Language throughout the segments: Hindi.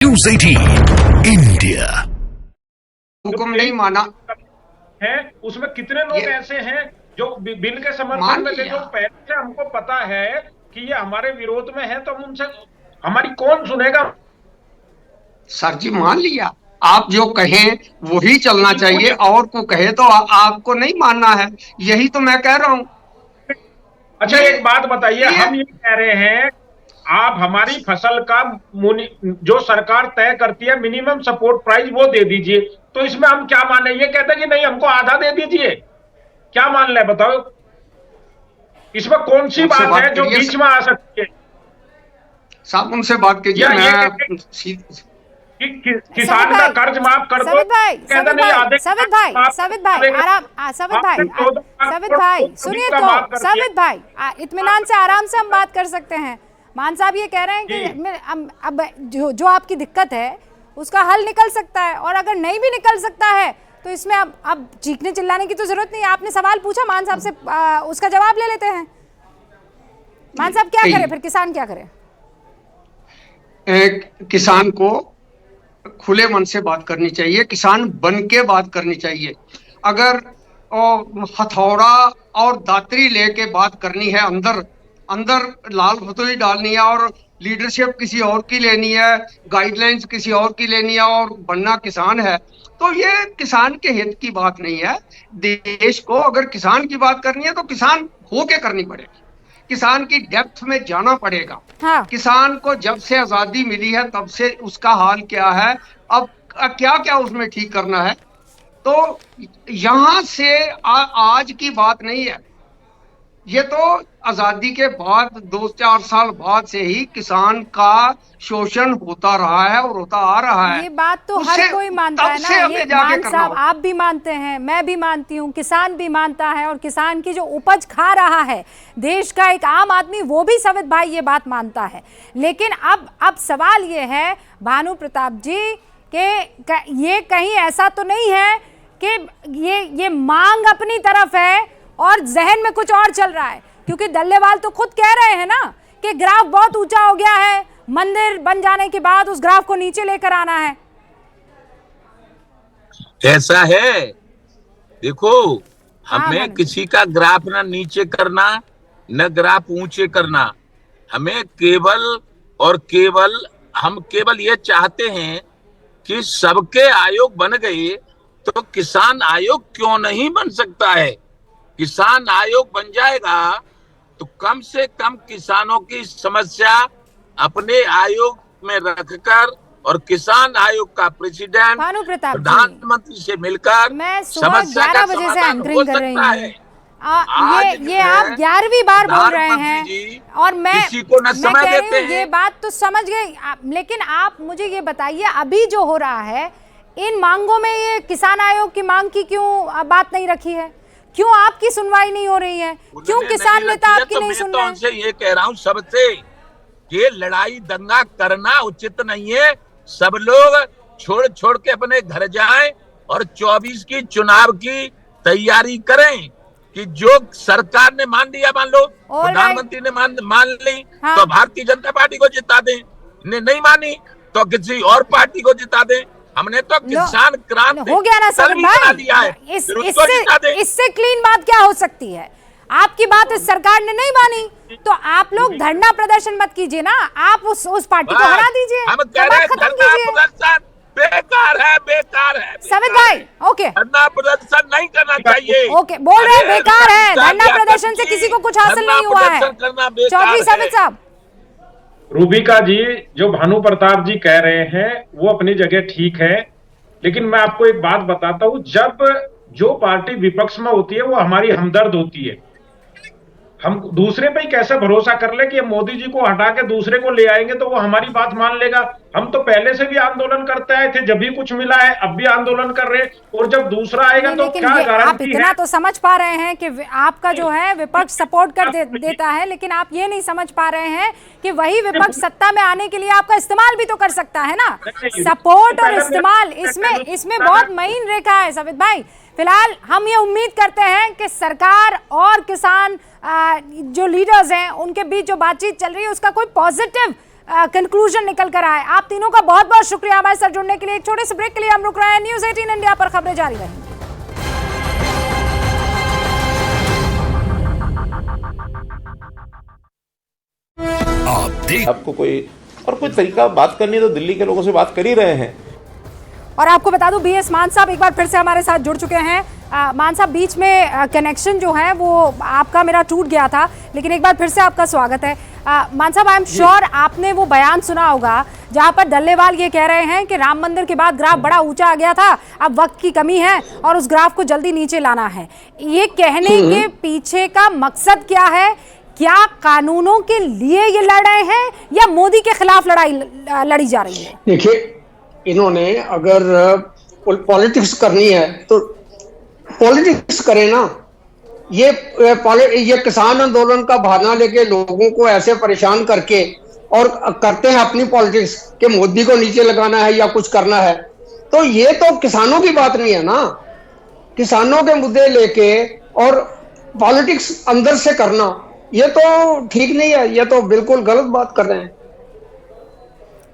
News 18 India. हुक्म नहीं माना है, उसमें कितने लोग ऐसे हैं जो बिल के समर्थन में थे, जो पहले से हमको पता है कि ये हमारे विरोध में है, तो हम उनसे हमारी कौन सुनेगा? सर जी मान लिया, आप जो कहें वही चलना चाहिए, और को कहे तो आपको नहीं मानना है, यही तो मैं कह रहा हूं। अच्छा एक बात बताइए, हम ये कह रहे हैं आप हमारी फसल का जो सरकार तय करती है मिनिमम सपोर्ट प्राइस वो दे दीजिए, तो इसमें हम क्या माने? ये कहते हैं कि नहीं हमको आधा दे दीजिए, क्या मान ले बताओ? इसमें कौन सी बात है जो बीच में आ सकती है? साहब उनसे बात कीजिए। किसान का कर्ज माफ कर दो। सवित भाई सुनिए तो, सवित भाई इत्मीनान से आराम से हम बात कर सकते हैं। मान साहब ये कह रहे हैं कि अब जो आपकी दिक्कत है उसका हल निकल सकता है, और अगर नहीं भी निकल सकता है तो इसमें अब चीखने चिल्लाने की तो जरूरत नहीं है। आपने सवाल पूछा मान साहब से, उसका जवाब ले लेते हैं। मान साहब क्या करे फिर, किसान क्या करे? किसान को खुले मन से बात करनी चाहिए, किसान बन के बात करनी चाहिए। अगर हथौड़ा और दातरी लेके बात करनी है, अंदर लाल फतोई डालनी है, और लीडरशिप किसी और की लेनी है, गाइडलाइंस किसी और की लेनी है, और बनना किसान है, तो ये किसान के हित की बात नहीं है। देश को अगर किसान की बात करनी है तो किसान होके करनी पड़ेगी, किसान की डेप्थ में जाना पड़ेगा। हाँ। किसान को जब से आजादी मिली है तब से उसका हाल क्या है, अब क्या क्या उसमें ठीक करना है, तो यहां से आज की बात नहीं है, ये तो आजादी के बाद 2-4 साल बाद से ही किसान का शोषण होता रहा है और होता आ रहा है। ये बात तो हर कोई मानता है ना, ये मान साहब आप भी मानते हैं, मैं भी मानती हूँ, किसान भी मानता है, और किसान की जो उपज खा रहा है देश का एक आम आदमी, वो भी सवित भाई ये बात मानता है। लेकिन अब सवाल ये है भानु प्रताप जी के ये कहीं ऐसा तो नहीं है कि ये मांग अपनी तरफ है और जहन में कुछ और चल रहा है? क्योंकि डल्लेवाल तो खुद कह रहे हैं ना कि ग्राफ बहुत ऊंचा हो गया है, मंदिर बन जाने के बाद उस ग्राफ को नीचे लेकर आना है। ऐसा है, देखो हमें किसी का ग्राफ ना नीचे करना न ग्राफ ऊंचे करना, हमें हम केवल ये चाहते हैं कि सबके आयोग बन गए, तो किसान आयोग क्यों नहीं बन सकता है? किसान आयोग बन जाएगा तो कम से कम किसानों की समस्या अपने आयोग में रखकर, और किसान आयोग का प्रेसिडेंट प्रधानमंत्री से मिलकर समस्या का समाधान हो सकता है। ये आप 11वीं बार बोल रहे हैं, और मैं किसी को न समय देते हैं। ये बात तो समझ गई, लेकिन आप मुझे ये बताइए अभी जो हो रहा है इन मांगों में, ये किसान आयोग की मांग की क्यों बात नहीं रखी है? क्यों आपकी सुनवाई नहीं हो रही है? क्यों किसान नेता आपकी नहीं सुन रहे हैं? उनसे ये कह रहा हूँ सबसे, ये लड़ाई दंगा करना उचित नहीं है। सब लोग छोड़ के अपने घर जाएं और 24 की चुनाव की तैयारी करें, कि जो सरकार ने मान लिया, मान लो प्रधानमंत्री ने मान ली, हाँ। तो भारतीय जनता पार्टी को जिता दें, नहीं मानी तो किसी और पार्टी को जिता दें। हमने तो किसान क्रांति हो गया ना सर भाई, इससे क्लीन बात क्या हो सकती है? आपकी बात इस सरकार ने नहीं मानी तो आप लोग धरना प्रदर्शन मत कीजिए ना, आप उस पार्टी को हरा दीजिए, हम कह रहे हैं धरना प्रदर्शन बेकार है सवित भाई। ओके, धरना प्रदर्शन नहीं करना चाहिए। ओके, बोल रहे हैं बेकार है, धरना प्रदर्शन से किसी को कुछ हासिल नहीं हुआ है। चौधरी सवित साहब। रूबिका जी, जो भानु प्रताप जी कह रहे हैं वो अपनी जगह ठीक है, लेकिन मैं आपको एक बात बताता हूं, जब जो पार्टी विपक्ष में होती है वो हमारी हमदर्द होती है। हम दूसरे पे ही कैसे भरोसा कर ले कि मोदी जी को हटा के दूसरे को ले आएंगे तो वो हमारी बात मान लेगा? हम तो पहले से भी आंदोलन करते आए थे, जब भी कुछ मिला है अब भी आंदोलन कर रहे हैं, और जब दूसरा आएगा तो क्या गारंटी आप इतना तो समझ पा रहे हैं कि आपका जो है विपक्ष सपोर्ट कर देता है, लेकिन आप ये नहीं समझ पा रहे हैं कि वही विपक्ष सत्ता में आने के लिए आपका इस्तेमाल भी तो कर सकता है ना। सपोर्ट और इस्तेमाल, इसमें बहुत महीन रेखा है सवित भाई। फिलहाल हम ये उम्मीद करते हैं कि सरकार और किसान जो लीडर्स हैं उनके बीच जो बातचीत चल रही है उसका कोई पॉजिटिव कंक्लूजन निकल कर आए। आप तीनों का बहुत बहुत शुक्रिया हमारे साथ जुड़ने के लिए। एक छोटे से ब्रेक के लिए हम रुक रहे हैं। न्यूज़ 18 इंडिया पर खबरें जारी रहेंगी। आपको कोई तरीका बात करनी है तो दिल्ली के लोगों से बात कर ही रहे हैं। और आपको बता दूं बीएस मान साहब एक बार फिर से हमारे साथ जुड़ चुके हैं। मान साहब बीच में कनेक्शन जो है वो आपका मेरा टूट गया था, लेकिन एक बार फिर से आपका स्वागत है। मान साहब आई एम श्योर आपने वो बयान सुना होगा जहां पर डल्लेवाल ये कह रहे हैं कि राम मंदिर के बाद ग्राफ बड़ा ऊंचा आ गया था, अब वक्त की कमी है और उस ग्राफ को जल्दी नीचे लाना है। ये कहने के पीछे का मकसद क्या है? क्या कानूनों के लिए ये लड़ रहे हैं या मोदी के खिलाफ लड़ाई लड़ी जा रही है? देखिए, इन्होंने अगर पॉलिटिक्स करनी है तो पॉलिटिक्स करे ना। ये किसान आंदोलन का बहाना लेके लोगों को ऐसे परेशान करके और करते हैं अपनी पॉलिटिक्स कि मोदी को नीचे लगाना है या कुछ करना है, तो ये तो किसानों की बात नहीं है ना। किसानों के मुद्दे लेके और पॉलिटिक्स अंदर से करना ये तो ठीक नहीं है, ये तो बिल्कुल गलत बात कर रहे हैं।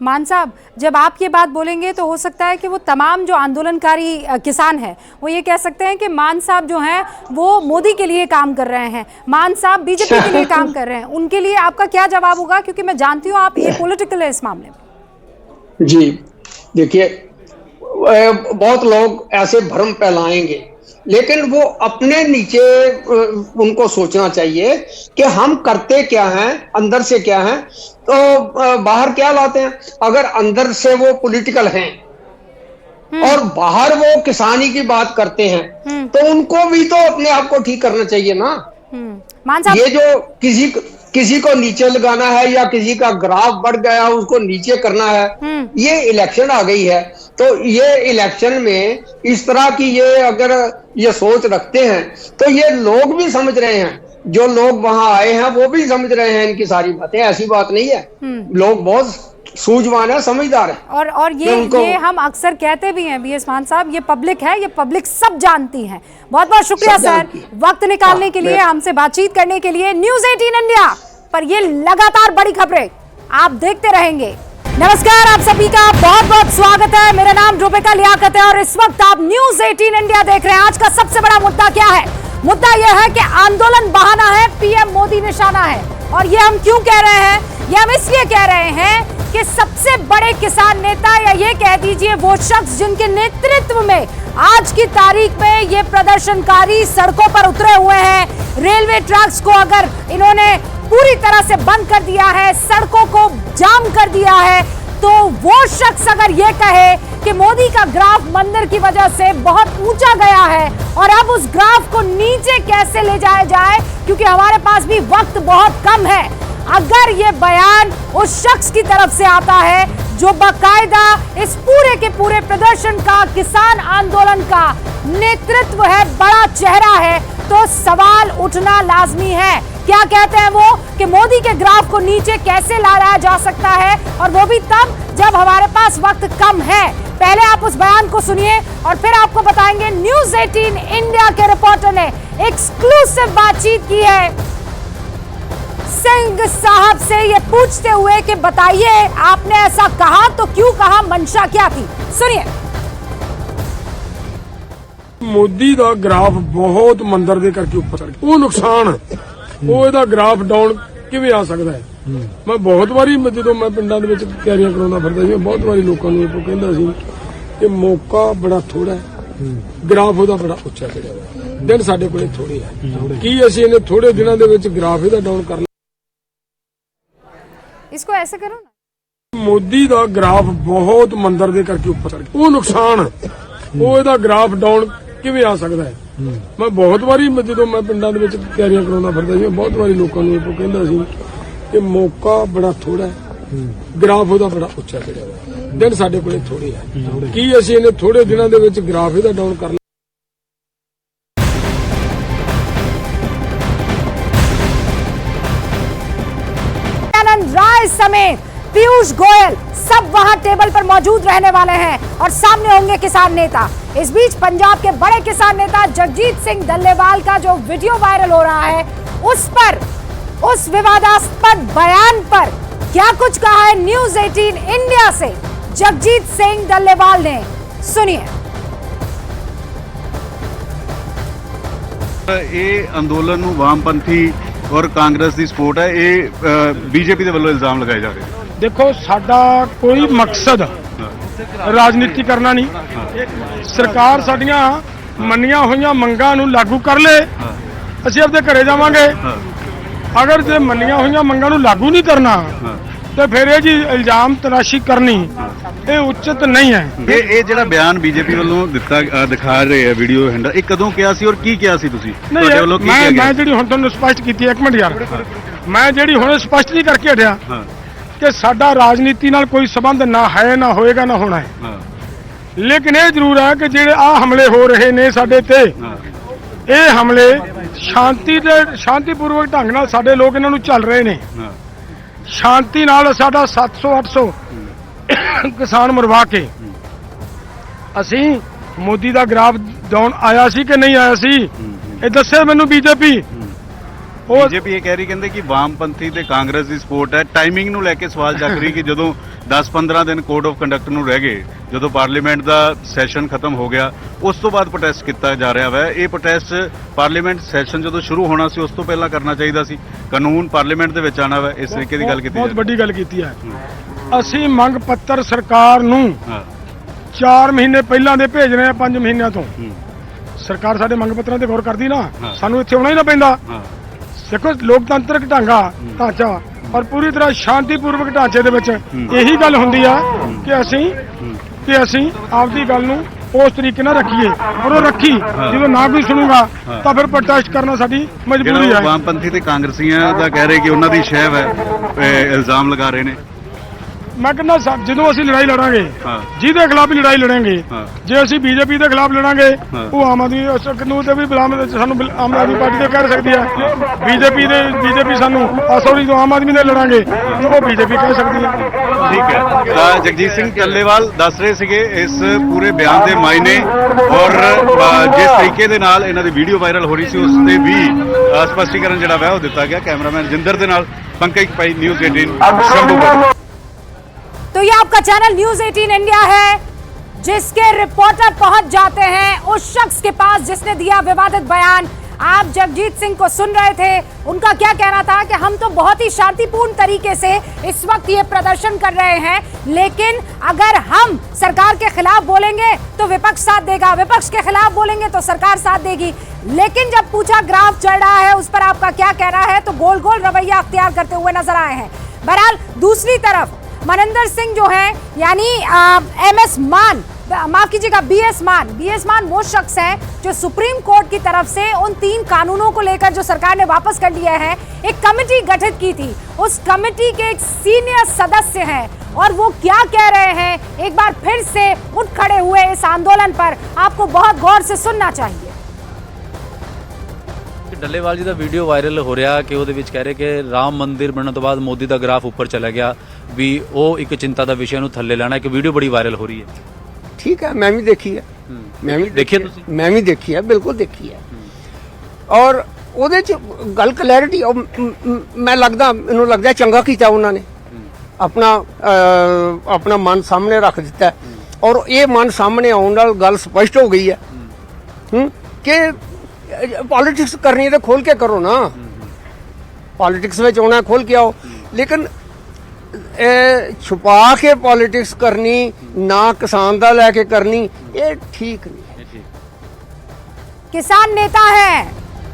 मान साहब, जब आप ये बात बोलेंगे तो हो सकता है कि वो तमाम जो आंदोलनकारी किसान हैं वो ये कह सकते हैं कि मान साहब जो हैं वो मोदी के लिए काम कर रहे हैं, मान साहब बीजेपी के लिए काम कर रहे हैं। उनके लिए आपका क्या जवाब होगा? क्योंकि मैं जानती हूँ आप ये पॉलिटिकल है इस मामले में। जी देखिए, बहुत लोग ऐसे भ्रम फैलाएंगे, लेकिन वो अपने नीचे उनको सोचना चाहिए कि हम करते क्या हैं, अंदर से क्या हैं, तो बाहर क्या लाते हैं। अगर अंदर से वो पॉलिटिकल हैं और बाहर वो किसानी की बात करते हैं तो उनको भी तो अपने आप को ठीक करना चाहिए ना। ये जो किसी को नीचे लगाना है या किसी का ग्राफ बढ़ गया उसको नीचे करना है, ये इलेक्शन आ गई है, तो ये इलेक्शन में इस तरह की ये अगर ये सोच रखते हैं तो ये लोग भी समझ रहे हैं, जो लोग वहां आए हैं वो भी समझ रहे हैं इनकी सारी बातें। ऐसी बात नहीं है, लोग बहुत सूझवान है, समझदार है। और ये हम अक्सर कहते भी हैं बीएस मान साहब, ये पब्लिक है, ये पब्लिक सब जानती है। बहुत बहुत शुक्रिया सर वक्त निकालने के लिए, हमसे बातचीत करने के लिए। न्यूज़ 18 इंडिया पर ये लगातार बड़ी खबरें आप देखते रहेंगे। नमस्कार, आप सभी का बहुत बहुत स्वागत है। मेरा नाम रूबिका लियाकत है और इस वक्त आप न्यूज़ 18 इंडिया देख रहे हैं। आज का सबसे बड़ा मुद्दा क्या है? मुद्दा यह है कि आंदोलन बहाना है, पीएम मोदी निशाना है। और ये हम क्यों कह रहे हैं? ये हम इसलिए कह रहे हैं कि सबसे बड़े किसान नेता या ये कह दीजिए वो शख्स जिनके नेतृत्व में आज की तारीख में ये प्रदर्शनकारी सड़कों पर उतरे हुए हैं, रेलवे ट्रैक्स को अगर इन्होंने पूरी तरह से बंद कर दिया है, सड़कों को जाम कर दिया है, तो वो शख्स अगर ये कहे कि मोदी का ग्राफ मंदिर की वजह से बहुत ऊंचा गया है और अब उस ग्राफ को नीचे कैसे ले जाया जाए क्योंकि हमारे पास भी वक्त बहुत कम है, अगर ये बयान उस शख्स की तरफ से आता है जो बाकायदा इस पूरे के पूरे प्रदर्शन का, किसान आंदोलन का नेतृत्व है, बड़ा चेहरा है, तो सवाल उठना लाजमी है। क्या कहते हैं वो कि मोदी के ग्राफ को नीचे कैसे लाया जा सकता है, और वो भी तब जब हमारे पास वक्त कम है। पहले आप उस बयान को सुनिए और फिर आपको बताएंगे। न्यूज़ 18 इंडिया के रिपोर्टर ने एक्सक्लूसिव बातचीत की है सिंह साहब से ये पूछते हुए कि बताइए आपने ऐसा कहा तो क्यों कहा, मंशा क्या थी? सुनिए। मोदी का ग्राफ बहुत मंदिर दे करके ऊपर चढ़ गया, वो नुकसान है। वो ਇਹਦਾ ग्राफ डाउन ਕਿਵੇਂ ਆ ਸਕਦਾ ਹੈ? मैं बहुत बारी ਜਦੋਂ मैं ਪਿੰਡਾਂ ਦੇ ਵਿੱਚ ਤਿਆਰੀਆਂ ਕਰਾਉਂਦਾ ਫਿਰਦਾ ਸੀ, ਬਹੁਤ ਵਾਰੀ ਲੋਕਾਂ ਨੂੰ ਇਹ ਕਹਿੰਦਾ ਸੀ ਕਿ ਮੌਕਾ ਬੜਾ ਥੋੜਾ ਹੈ, ਗ੍ਰਾਫ ਉਹਦਾ ਬੜਾ ਉੱਚਾ ਚੜਿਆ ਹੋਇਆ, ਦਿਨ ਸਾਡੇ ਕੋਲੇ ਥੋੜੇ ਆ, ਕੀ ਅਸੀਂ ਇਹਨੇ ਥੋੜੇ ਦਿਨਾਂ ਦੇ ਵਿੱਚ ਗ੍ਰਾਫ ਇਹਦਾ ਡਾਊਨ ਕਰ इसको ऐसे करो ना। मोदी का ग्राफ बहुत मंदिर दे करके ऊपर चढ़ गया, वो नुकसान है। वो ਇਹਦਾ ग्राफ डाउन ਕਿਵੇਂ ਆ ਸਕਦਾ ਹੈ? मैं बहुत बारी ਜਦੋਂ मैं ਪਿੰਡਾਂ ਦੇ ਵਿੱਚ ਤਿਆਰੀਆਂ ਕਰਾਉਂਦਾ ਫਿਰਦਾ ਸੀ, ਬਹੁਤ ਵਾਰੀ ਲੋਕਾਂ ਨੂੰ ਇਹ ਕਹਿੰਦਾ ਸੀ ਕਿ ਮੌਕਾ ਬੜਾ ਥੋੜਾ ਹੈ, ਗ੍ਰਾਫ ਉਹਦਾ ਬੜਾ ਉੱਚਾ ਚੜਿਆ ਹੋਇਆ, ਦਿਨ ਸਾਡੇ ਕੋਲੇ ਥੋੜੇ ਆ, ਕੀ ਅਸੀਂ ਇਹਨੇ ਥੋੜੇ ਦਿਨਾਂ ਦੇ ਵਿੱਚ ਗ੍ਰਾਫ ਇਹਦਾ ਡਾਊਨ ਕਰ राय समेत पीयूष गोयल सब वहां टेबल पर मौजूद रहने वाले हैं और सामने होंगे किसान नेता। इस बीच पंजाब के बड़े किसान नेता जगजीत सिंह डल्लेवाल का जो वीडियो वायरल हो रहा है उस पर, उस विवादास्पद बयान पर क्या कुछ कहा है न्यूज़ 18 इंडिया से जगजीत सिंह डल्लेवाल ने, सुनिए। ਇਹ ਅੰਦੋਲਨ ਨੂੰ ਵਾਮਪੰਥੀ ਔਰ ਕਾਂਗਰਸ ਦੀ ਸਪੋਰਟ ਹੈ, ਇਹ ਬੀਜੇਪੀ ਦੇ ਵੱਲੋਂ ਇਲਜ਼ਾਮ ਲਗਾਏ ਜਾ ਰਹੇ ਨੇ। ਦੇਖੋ ਸਾਡਾ ਕੋਈ ਮਕਸਦ ਰਾਜਨੀਤੀ ਕਰਨਾ ਨਹੀਂ। ਸਰਕਾਰ ਸਾਡੀਆਂ ਮੰਨੀਆਂ ਹੋਈਆਂ ਮੰਗਾਂ ਨੂੰ ਲਾਗੂ ਕਰ ਲੇ, ਅਸੀਂ ਆਪਦੇ ਘਰੇ ਜਾਵਾਂਗੇ। ਅਗਰ ਜੇ ਮੰਨੀਆਂ ਹੋਈਆਂ ਮੰਗਾਂ ਨੂੰ ਲਾਗੂ ਨਹੀਂ ਕਰਨਾ ਤੇ ਫਿਰ ਇਹ ਜੀ ਇਲਜ਼ਾਮ ਤਰਾਸ਼ੀ ਕਰਨੀ ਇਹ ਉਚਿਤ ਨਹੀਂ ਹੈ। ਇਹ ਜਿਹੜਾ ਬਿਆਨ ਬੀਜੇਪੀ ਵੱਲੋਂ ਦਿੱਤਾ ਦਿਖਾ ਰਹੇ ਆ ਵੀਡੀਓ ਹੈਂਡਲ, ਇਹ ਕਦੋਂ ਕਿਹਾ ਸੀ ਔਰ ਕੀ ਕਿਹਾ ਸੀ ਤੁਸੀਂ? ਤੁਹਾਡੇ ਵੱਲੋਂ ਕੀ ਕਿਹਾ ਗਿਆ? ਮੈਂ ਜਿਹੜੀ ਹੁਣ ਤੁਹਾਨੂੰ ਸਪਸ਼ਟ ਕੀਤੀ, ਇੱਕ ਮਿੰਟ ਯਾਰ, ਮੈਂ ਜਿਹੜੀ ਹੁਣ ਸਪਸ਼ਟ ਨਹੀਂ ਕਰਕੇ ਹਟਿਆ ਕਿ ਸਾਡਾ ਰਾਜਨੀਤੀ ਨਾਲ ਕੋਈ ਸੰਬੰਧ ਨਾ ਹੈ, ਨਾ ਹੋਏਗਾ, ਨਾ ਹੋਣਾ ਹੈ। ਲੇਕਿਨ ਇਹ ਜ਼ਰੂਰ ਹੈ ਕਿ ਜਿਹੜੇ ਆ ਹਮਲੇ ਹੋ ਰਹੇ ਨੇ ਸਾਡੇ ਤੇ, ਇਹ ਹਮਲੇ ਸ਼ਾਂਤੀਪੂਰਵਕ ਢੰਗ ਨਾਲ ਸਾਡੇ ਲੋਕ ਇਹਨਾਂ ਨੂੰ ਚੱਲ ਰਹੇ ਨੇ। ਸ਼ਾਂਤੀ ਨਾਲ ਸਾਡਾ 700-800 ਕਿਸਾਨ ਮਰਵਾ ਕੇ ਅਸੀਂ ਮੋਦੀ ਦਾ ਗ੍ਰਾਫ ਡਾਊਨ ਆਇਆ ਸੀ ਕਿ ਨਹੀਂ ਆਇਆ ਸੀ, ਇਹ ਦੱਸੇ ਮੈਨੂੰ ਬੀਜੇਪੀ। ਬੀਜੇਪੀ ਇਹ ਕਹਿ ਰਹੀ, ਕਹਿੰਦੇ ਕਿ ਵਾਮਪੰਥੀ ਤੇ ਕਾਂਗਰਸ ਦੀ ਸਪੋਰਟ ਹੈ। ਟਾਈਮਿੰਗ ਨੂੰ ਲੈ ਕੇ ਸਵਾਲ ਚੱਕ ਰਹੀ ਕਿ ਜਦੋਂ 10-15 ਦਿਨ ਕੋਡ ਆਫ ਕੰਡਕਟ ਨੂੰ ਰਹਿ ਗਏ, ਜਦੋਂ ਪਾਰਲੀਮੈਂਟ ਦਾ ਸੈਸ਼ਨ ਖਤਮ ਹੋ ਗਿਆ, ਉਸ ਤੋਂ ਬਾਅਦ ਪ੍ਰੋਟੈਸਟ ਕੀਤਾ ਜਾ ਰਿਹਾ ਹੈ। ਇਹ ਪ੍ਰੋਟੈਸਟ ਪਾਰਲੀਮੈਂਟ ਸੈਸ਼ਨ ਜਦੋਂ ਸ਼ੁਰੂ ਹੋਣਾ ਸੀ ਉਸ ਤੋਂ ਪਹਿਲਾਂ ਕਰਨਾ ਚਾਹੀਦਾ ਸੀ। ਕਾਨੂੰਨ ਪਾਰਲੀਮੈਂਟ ਦੇ ਵਿੱਚ ਆਣਾ ਵਾ, ਇਸ ਤਰੀਕੇ ਦੀ ਗੱਲ ਕੀਤੀ ਬਹੁਤ ਵੱਡੀ ਗੱਲ ਕੀਤੀ ਹੈ। ਅਸੀਂ ਮੰਗ ਪੱਤਰ ਸਰਕਾਰ ਨੂੰ 4 ਮਹੀਨੇ ਪਹਿਲਾਂ ਦੇ ਭੇਜ ਰਹੇ ਹਾਂ, 5 ਮਹੀਨਿਆਂ ਤੋਂ। ਸਰਕਾਰ ਸਾਡੇ ਮੰਗ ਪੱਤਰਾਂ ਤੇ ਗੌਰ ਕਰਦੀ ਨਾ, ਸਾਨੂੰ ਇੱਥੇ ਆਉਣਾ ਹੀ ਨਾ ਪੈਂਦਾ। ਦੇਖੋ ਲੋਕਤੰਤਰਕ ਢਾਂਚਾ ਔਰ ਪੂਰੀ ਤਰ੍ਹਾਂ ਸ਼ਾਂਤੀਪੂਰਵਕ ਢਾਂਚੇ ਦੇ ਵਿੱਚ ਇਹੀ ਗੱਲ ਹੁੰਦੀ ਆ ਕਿ ਅਸੀਂ ਆਪਦੀ ਗੱਲ ਨੂੰ ਉਸ ਤਰੀਕੇ ਨਾਲ ਰੱਖੀਏ, ਔਰ ਉਹ ਰੱਖੀ। ਜਦੋਂ ਨਾ ਕੋਈ ਸੁਣੂਗਾ ਤਾਂ ਫਿਰ ਪ੍ਰੋਟੈਸਟ ਕਰਨਾ ਸਾਡੀ ਮਜਬੂਰੀ ਹੈ। ਵਾਮਪੰਥੀ ਤੇ ਕਾਂਗਰਸੀਆਂ ਦਾ ਕਹਿ ਰਹੇ ਕਿ ਉਹਨਾਂ ਦੀ ਸ਼ਹਿਬ ਹੈ, ਇਲਜ਼ਾਮ ਲਗਾ ਰਹੇ ਨੇ। ਮੈਂ ਕਹਿੰਦਾ ਜਦੋਂ ਅਸੀਂ ਲੜਾਈ ਲੜਾਂਗੇ, ਜਿਹਦੇ ਖਿਲਾਫ ਵੀ ਲੜਾਈ ਲੜਾਂਗੇ, ਜੇ ਅਸੀਂ ਬੀਜੇਪੀ ਦੇ ਖਿਲਾਫ ਲੜਾਂਗੇ, ਉਹ ਆਮ ਆਦਮੀ ਨੂੰ ਤੇ ਵੀ ਸਾਨੂੰ ਆਮ ਆਦਮੀ ਪਾਰਟੀ ਦੇ ਕਹਿ ਸਕਦੀ ਹੈ। ਬੀਜੇਪੀ ਸਾਨੂੰ ਸੌਰੀ ਤੋਂ ਆਮ ਆਦਮੀ ਦੇ ਲੜਾਂਗੇ, ਉਹ ਬੀਜੇਪੀ ਕਹਿ ਸਕਦੀ ਹੈ। ਠੀਕ ਹੈ। ਤਾਂ ਜਗਜੀਤ ਸਿੰਘ ਡੱਲੇਵਾਲ ਦੱਸ ਰਹੇ ਸੀਗੇ ਇਸ ਪੂਰੇ ਬਿਆਨ ਦੇ ਮਾਇਨੇ ਔਰ ਜਿਸ ਤਰੀਕੇ ਦੇ ਨਾਲ ਇਹਨਾਂ ਦੀ ਵੀਡੀਓ ਵਾਇਰਲ ਹੋ ਰਹੀ ਸੀ, ਉਸ ਤੇ ਵੀ ਸਪਸ਼ਟੀਕਰਨ ਜਿਹੜਾ ਵਾ ਉਹ ਦਿੱਤਾ ਗਿਆ। ਕੈਮਰਾਮੈਨ ਜਿੰਦਰ ਦੇ ਨਾਲ ਪੰਕਜ ਪਾਈ, न्यूज़ 18 शंभू। तो ये आपका चैनल न्यूज़ 18 इंडिया है, जिसके रिपोर्टर पहुंच जाते हैं उस शख्स के पास जिसने दिया विवादित बयान। आप जगजीत सिंह को सुन रहे थे, उनका क्या कहना था कि हम तो बहुत ही शांतिपूर्ण तरीके से इस वक्त ये प्रदर्शन कर रहे हैं, लेकिन अगर हम सरकार के खिलाफ बोलेंगे तो विपक्ष साथ देगा, विपक्ष के खिलाफ बोलेंगे तो सरकार साथ देगी। लेकिन जब पूछा ग्राफ चढ़ रहा है उस पर आपका क्या कहना है, तो गोल गोल रवैया अख्तियार करते हुए नजर आए हैं। बहरहाल दूसरी तरफ मनिंदर सिंह जो है, यानी MS मान, माफ कीजिएगा BS मान वो शख्स है जो सुप्रीम कोर्ट की तरफ से उन 3 कानूनों को लेकर जो सरकार ने वापस कर लिया है, एक कमेटी गठित की थी। उस कमेटी के एक सीनियर सदस्य हैं और वो क्या कह रहे हैं, एक बार फिर से उठ खड़े हुए इस आंदोलन पर, आपको बहुत गौर से सुनना चाहिए। ਡੱਲੇਵਾਲ ਜੀ ਦਾ ਵੀਡੀਓ ਵਾਇਰਲ ਹੋ ਰਿਹਾ ਕਿ ਉਹਦੇ ਵਿੱਚ ਕਹਿ ਰਹੇ ਕਿ ਰਾਮ ਮੰਦਿਰ ਬਣਨ ਤੋਂ ਬਾਅਦ ਮੋਦੀ ਦਾ ਗ੍ਰਾਫ ਉੱਪਰ ਚਲਾ ਗਿਆ, ਵੀ ਉਹ ਇੱਕ ਚਿੰਤਾ ਦਾ ਵਿਸ਼ੇ ਨੂੰ ਥੱਲੇ ਲੈਣਾ। ਇੱਕ ਵੀਡੀਓ ਬੜੀ ਵਾਇਰਲ ਹੋ ਰਹੀ ਹੈ। ਠੀਕ ਹੈ, ਮੈਂ ਵੀ ਦੇਖੀ ਹੈ, ਮੈਂ ਵੀ ਦੇਖੀ ਹੈ, ਬਿਲਕੁਲ ਦੇਖੀ ਹੈ। ਔਰ ਉਹਦੇ ਚ ਗੱਲ ਕਲੈਰਿਟੀ, ਮੈਨੂੰ ਲੱਗਦਾ ਚੰਗਾ ਕੀਤਾ ਉਹਨਾਂ ਨੇ, ਆਪਣਾ ਮਨ ਸਾਹਮਣੇ ਰੱਖ ਦਿੱਤਾ। ਔਰ ਇਹ ਮਨ ਸਾਹਮਣੇ ਆਉਣ ਨਾਲ ਗੱਲ ਸਪਸ਼ਟ ਹੋ ਗਈ ਹੈ ਕਿ पॉलिटिक्स करनी है तो खोल के करो ना, पॉलिटिक्स में आना खोल के आओ, लेकिन छुपा के पॉलिटिक्स करनी, ना किसान दा लेके करनी, ये ठीक नहीं है। किसान नेता है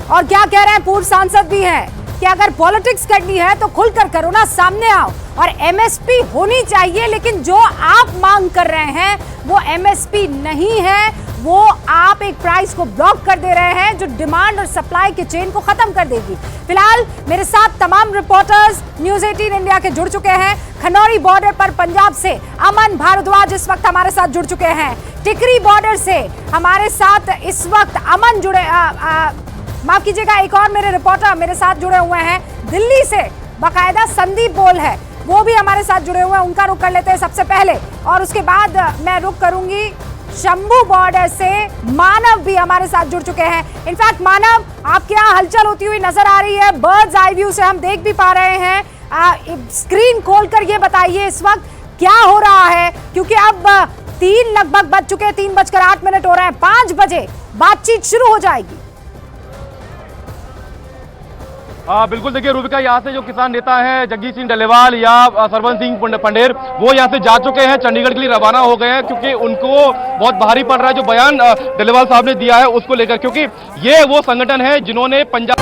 और क्या कह रहे हैं, पूर्व सांसद भी है कि अगर पॉलिटिक्स करनी है तो खुलकर करो ना, सामने आओ। और MSP होनी चाहिए, लेकिन जो आप मांग कर रहे हैं वो MSP नहीं है, वो आप एक प्राइस को ब्लॉक कर दे रहे हैं जो डिमांड और सप्लाई के चेन को खत्म कर देगी। फिलहाल मेरे साथ तमाम रिपोर्टर्स न्यूज़ 18 इंडिया के जुड़ चुके हैं। खनौरी बॉर्डर पर पंजाब से अमन भारद्वाज इस वक्त हमारे साथ जुड़ चुके हैं। टिकरी बॉर्डर से हमारे साथ इस वक्त अमन जुड़े, माफ कीजिएगा, एक और मेरे रिपोर्टर मेरे साथ जुड़े हुए हैं। दिल्ली से बाकायदा संदीप बोल है, वो भी हमारे साथ जुड़े हुए हैं, उनका रुख कर लेते हैं सबसे पहले, और उसके बाद मैं रुख करूंगी शंभू बॉर्डर से। मानव भी हमारे साथ जुड़ चुके हैं। इनफैक्ट मानव, आपके यहाँ हलचल होती हुई नजर आ रही है, बर्ड्स आई व्यू से हम देख भी पा रहे हैं स्क्रीन खोलकर ये बताइए इस वक्त क्या हो रहा है, क्योंकि अब 3 लगभग बज चुके हैं, 3:08 हो रहे हैं, 5 बजे बातचीत शुरू हो जाएगी। बिल्कुल, देखिए रूबिका, यहाँ से जो किसान नेता हैं जगजीत सिंह डलेवाल या सरवन सिंह पंडेर, वो यहाँ से जा चुके हैं, चंडीगढ़ के लिए रवाना हो गए हैं, क्योंकि उनको बहुत भारी पड़ रहा है जो बयान डलेवाल साहब ने दिया है उसको लेकर, क्योंकि ये वो संगठन है जिन्होंने पंजाब